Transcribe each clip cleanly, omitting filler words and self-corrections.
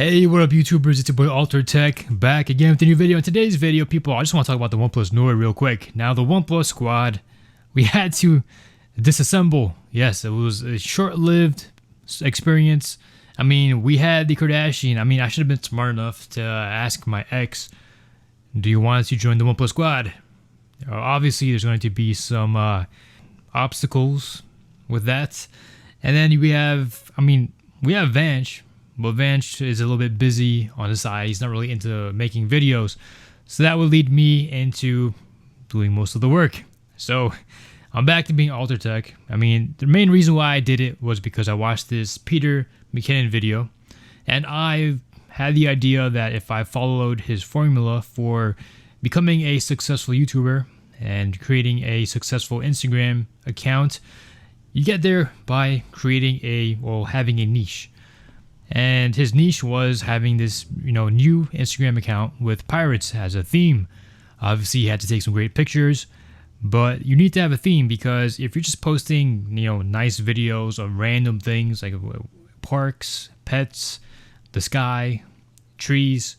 Hey, what up YouTubers, it's your boy Alter Tech, back again with a new video. In today's video, people, I just want to talk about the OnePlus Nord real quick. Now, the OnePlus Squad, we had to disassemble. Yes, it was a short-lived experience. I mean, we had the Kardashian. I mean, I should have been smart enough to ask my ex, do you want us to join the OnePlus Squad? Obviously, there's going to be some obstacles with that. And then we have Vanch. But Vanch is a little bit busy on the side. He's not really into making videos. So that would lead me into doing most of the work. So I'm back to being Alter Tech. I mean, the main reason why I did it was because I watched this Peter McKinnon video. And I had the idea that if I followed his formula for becoming a successful YouTuber and creating a successful Instagram account, you get there by creating having a niche. And his niche was having this, new Instagram account with pirates as a theme. Obviously, he had to take some great pictures, but you need to have a theme because if you're just posting, nice videos of random things like parks, pets, the sky, trees,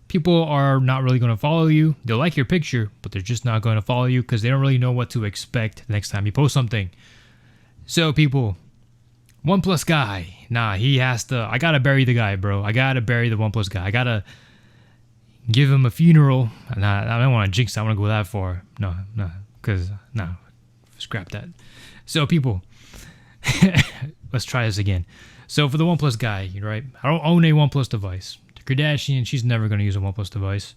people are not really going to follow you. They'll like your picture, but they're just not going to follow you because they don't really know what to expect next time you post something. So, people, OnePlus guy, he has to, I gotta bury the guy, bro. I gotta bury the OnePlus guy. I gotta give him a funeral. Nah, I don't want to jinx it. I want to go that far. No, scrap that. So, people, let's try this again. So, for the OnePlus guy, right? I don't own a OnePlus device. The Kardashian, she's never going to use a OnePlus device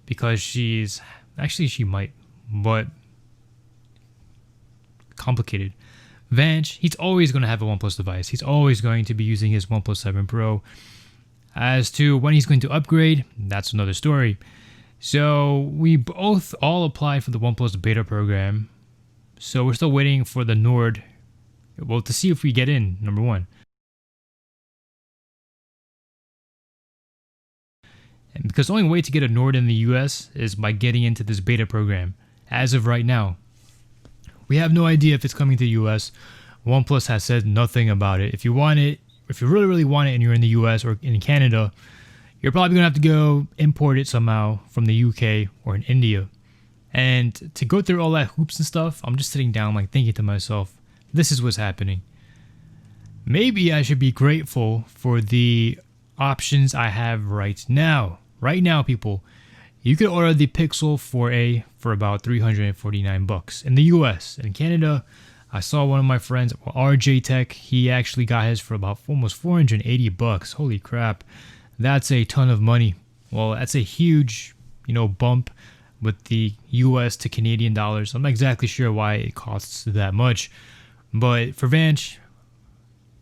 because she might, but complicated. Vanch, he's always going to have a OnePlus device. He's always going to be using his OnePlus 7 Pro. As to when he's going to upgrade, that's another story. So we all applied for the OnePlus beta program. So we're still waiting for the Nord, to see if we get in, number one. And because the only way to get a Nord in the US is by getting into this beta program, as of right now. We have no idea if it's coming to the US. OnePlus has said nothing about it. If you want it, if you really, really want it and you're in the US or in Canada, you're probably going to have to go import it somehow from the UK or in India. And to go through all that hoops and stuff, I'm just sitting down thinking to myself, this is what's happening. Maybe I should be grateful for the options I have right now. Right now, people. You could order the Pixel 4a for about $349 in the US. In Canada, I saw one of my friends, RJ Tech, he actually got his for about almost $480. Holy crap. That's a ton of money. Well, that's a huge, bump with the US to Canadian dollars. I'm not exactly sure why it costs that much. But for Vanch,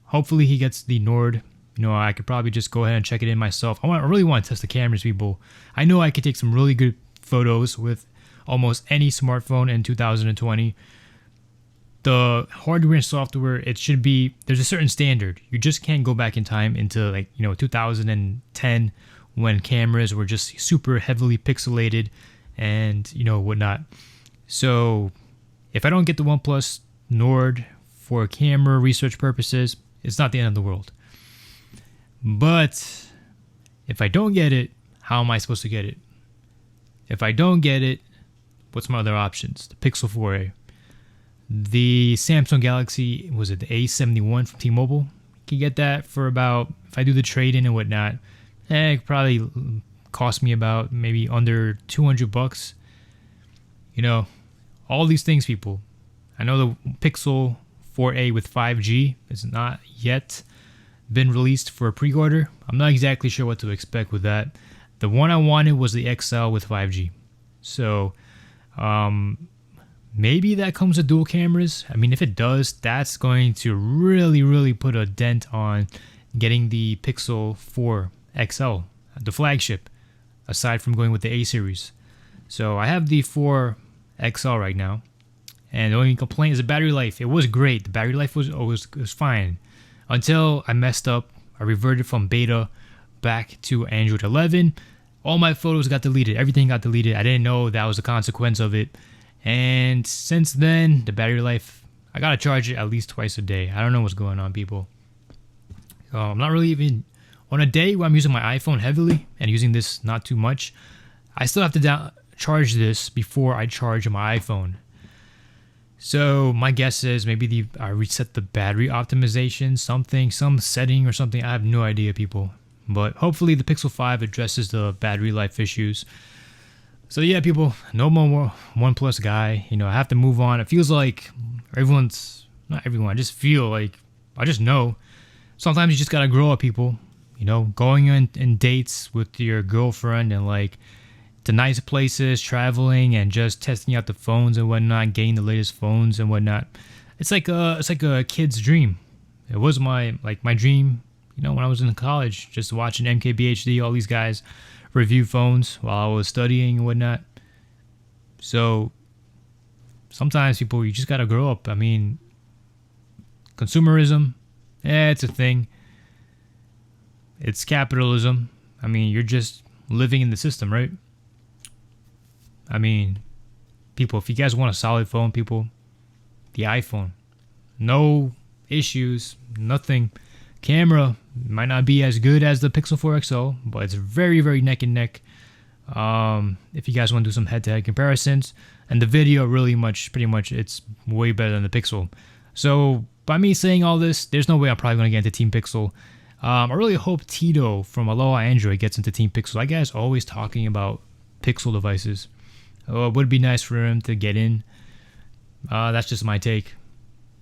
hopefully he gets the Nord. I could probably just go ahead and check it in myself. I really want to test the cameras, people. I know I could take some really good photos with almost any smartphone in 2020. The hardware and software, there's a certain standard. You just can't go back in time into 2010 when cameras were just super heavily pixelated and, whatnot. So if I don't get the OnePlus Nord for camera research purposes, it's not the end of the world. But if I don't get it, how am I supposed to get it? If I don't get it, what's my other options? The Pixel 4a. The Samsung Galaxy, was it the A71 from T-Mobile? You can get that for about, if I do the trade-in and whatnot, it could probably cost me about maybe under $200. All these things, people. I know the Pixel 4a with 5G is not yet been released for a pre-order. I'm not exactly sure what to expect with that. The one I wanted was the XL with 5G. So maybe that comes with dual cameras. I mean, if it does, that's going to really, really put a dent on getting the Pixel 4 XL, the flagship, aside from going with the A series. So I have the 4 XL right now. And the only complaint is the battery life. It was great. The battery life was fine. Until I messed up, I reverted from beta back to Android 11. All my photos got deleted. Everything got deleted. I didn't know that was a consequence of it. And since then, the battery life, I gotta charge it at least twice a day. I don't know what's going on, people. I'm not really even on a day where I'm using my iPhone heavily and using this not too much, I still have to charge this before I charge my iPhone. So my guess is maybe I reset the battery optimization, some setting or something. I have no idea, people. But hopefully the Pixel 5 addresses the battery life issues. So yeah, people, no more OnePlus guy. I have to move on. It feels like not everyone, I just know. Sometimes you just gotta grow up, people. Going on dates with your girlfriend and like to nice places, traveling and just testing out the phones and whatnot, getting the latest phones and whatnot. It's like a kid's dream. It was my dream, when I was in college, just watching MKBHD, all these guys review phones while I was studying and whatnot. So sometimes, people, you just gotta grow up. I mean, consumerism, it's a thing. It's capitalism. I mean, you're just living in the system, right? I mean, people, if you guys want a solid phone, people, the iPhone. No issues, nothing. Camera might not be as good as the Pixel 4 XL, but it's very, very neck and neck. If you guys want to do some head-to-head comparisons, and the video pretty much, it's way better than the Pixel. So by me saying all this, there's no way I'm probably going to get into Team Pixel. I really hope Tito from Aloha Android gets into Team Pixel. That guy's always talking about Pixel devices. It would be nice for him to get in. That's just my take.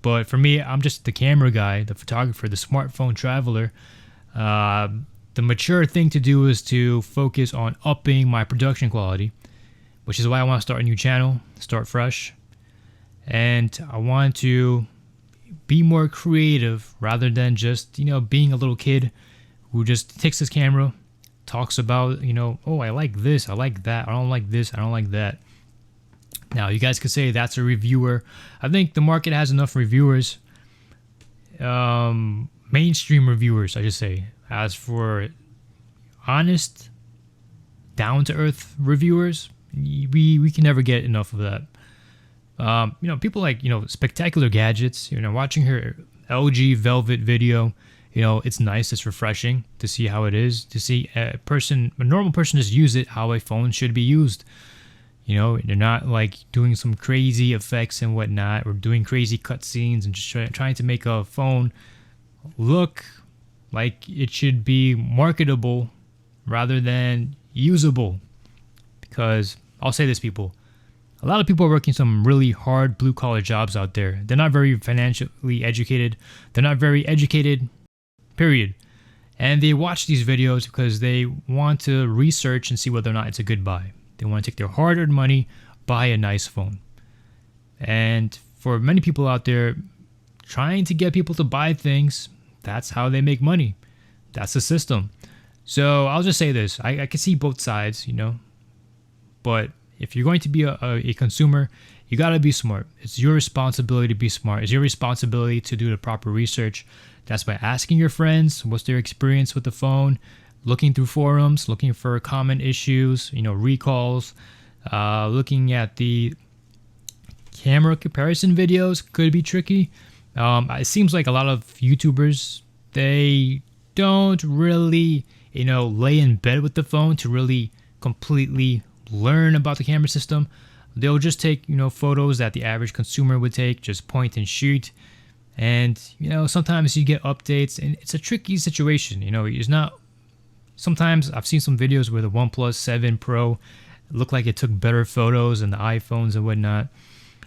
But for me, I'm just the camera guy, the photographer, the smartphone traveler. The mature thing to do is to focus on upping my production quality, which is why I want to start a new channel, start fresh. And I want to be more creative rather than just, being a little kid who just takes his camera, talks about, oh, I like this, I like that, I don't like this, I don't like that. Now, you guys could say that's a reviewer. I think the market has enough reviewers, mainstream reviewers, I should say. As for honest, down-to-earth reviewers, we can never get enough of that. People like, Spectacular Gadgets, watching her LG Velvet video, it's nice, it's refreshing to see how it is, to see a normal person just use it how a phone should be used. They're not like doing some crazy effects and whatnot, or doing crazy cutscenes and just trying to make a phone look like it should be marketable rather than usable. Because I'll say this, people, a lot of people are working some really hard blue-collar jobs out there. They're not very financially educated. They're not very educated, period. And they watch these videos because they want to research and see whether or not it's a good buy. They want to take their hard-earned money, buy a nice phone. And for many people out there, trying to get people to buy things, that's how they make money. That's the system. So I'll just say this. I can see both sides, But if you're going to be a consumer, you got to be smart. It's your responsibility to be smart. It's your responsibility to do the proper research. That's by asking your friends what's their experience with the phone, looking through forums, looking for common issues, recalls, looking at the camera comparison videos could be tricky. It seems like a lot of YouTubers, they don't really, lay in bed with the phone to really completely learn about the camera system. They'll just take, photos that the average consumer would take, just point and shoot. And, sometimes you get updates and it's a tricky situation. It's not, sometimes I've seen some videos where the OnePlus 7 Pro looked like it took better photos than the iPhones and whatnot.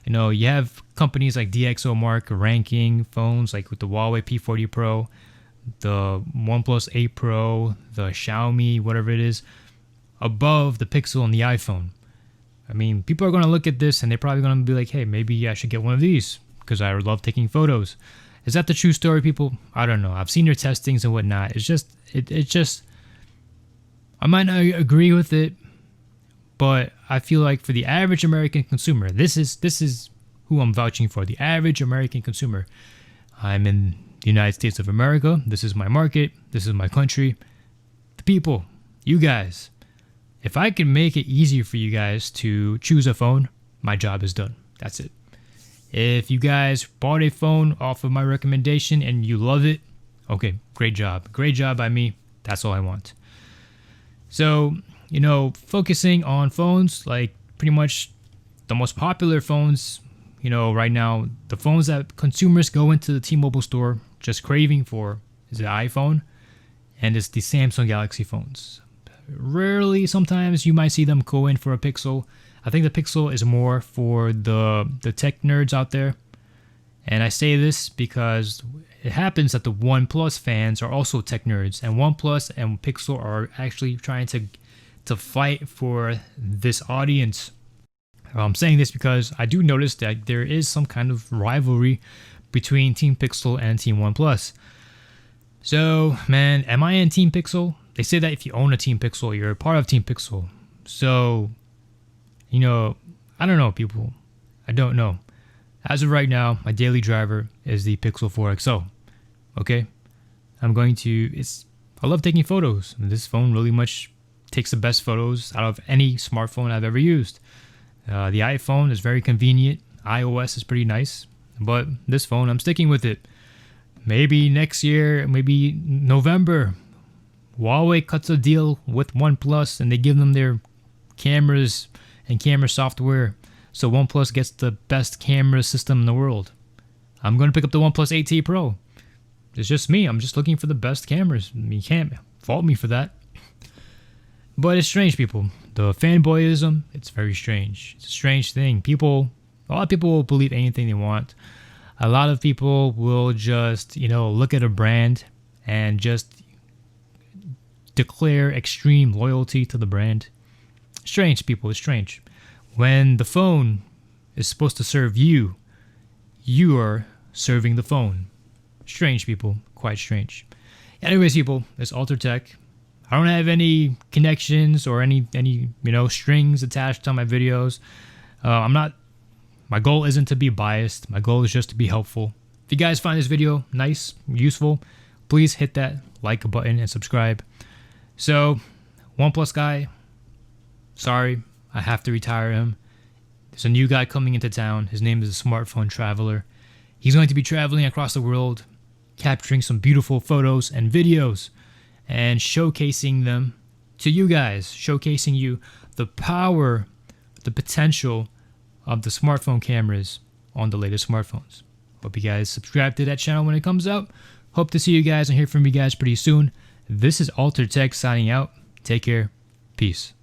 You have companies like DxOMark ranking phones like with the Huawei P40 Pro, the OnePlus 8 Pro, the Xiaomi, whatever it is, above the Pixel and the iPhone. I mean, people are going to look at this and they're probably going to be like, hey, maybe I should get one of these because I love taking photos. Is that the true story, people? I don't know. I've seen their testings and whatnot. It's just, I might not agree with it, but I feel like for the average American consumer, this is who I'm vouching for. The average American consumer. I'm in the United States of America. This is my market. This is my country. The people, you guys. If I can make it easier for you guys to choose a phone, my job is done. That's it. If you guys bought a phone off of my recommendation and you love it, okay, great job. Great job by me. That's all I want. So, you know, focusing on phones, like pretty much the most popular phones, you know, right now, the phones that consumers go into the T-Mobile store just craving for is the iPhone and it's the Samsung Galaxy phones. Rarely, sometimes you might see them go in for a Pixel. I think the Pixel is more for the tech nerds out there. And I say this because it happens that the OnePlus fans are also tech nerds, and OnePlus and Pixel are actually trying to fight for this audience. I'm saying this because I do notice that there is some kind of rivalry between Team Pixel and Team OnePlus. So, man, am I in Team Pixel? They say that if you own a Team Pixel, you're a part of Team Pixel. So, you know, I don't know, people. I don't know. As of right now, my daily driver is the Pixel 4 XL. Okay? I love taking photos. And this phone really much takes the best photos out of any smartphone I've ever used. The iPhone is very convenient. iOS is pretty nice. But this phone, I'm sticking with it. Maybe next year, maybe November, Huawei cuts a deal with OnePlus and they give them their cameras and camera software. So OnePlus gets the best camera system in the world. I'm going to pick up the OnePlus 8T Pro. It's just me. I'm just looking for the best cameras. You can't fault me for that. But it's strange, people. The fanboyism, it's very strange. It's a strange thing. A lot of people will believe anything they want. A lot of people will just, you know, look at a brand and just declare extreme loyalty to the brand. Strange, people. It's strange. When the phone is supposed to serve you, you are serving the phone. Strange, people. Quite strange. Anyways, people, it's Alter Tech. I don't have any connections or any strings attached to my videos. My goal isn't to be biased. My goal is just to be helpful. If you guys find this video nice, useful, please hit that like button and subscribe. So, OnePlus guy, sorry, I have to retire him. There's a new guy coming into town. His name is the Smartphone Traveler. He's going to be traveling across the world, capturing some beautiful photos and videos, and showcasing them to you guys, showcasing you the power, the potential of the smartphone cameras on the latest smartphones. Hope you guys subscribe to that channel when it comes out. Hope to see you guys and hear from you guys pretty soon. This is Alter Tech signing out. Take care. Peace.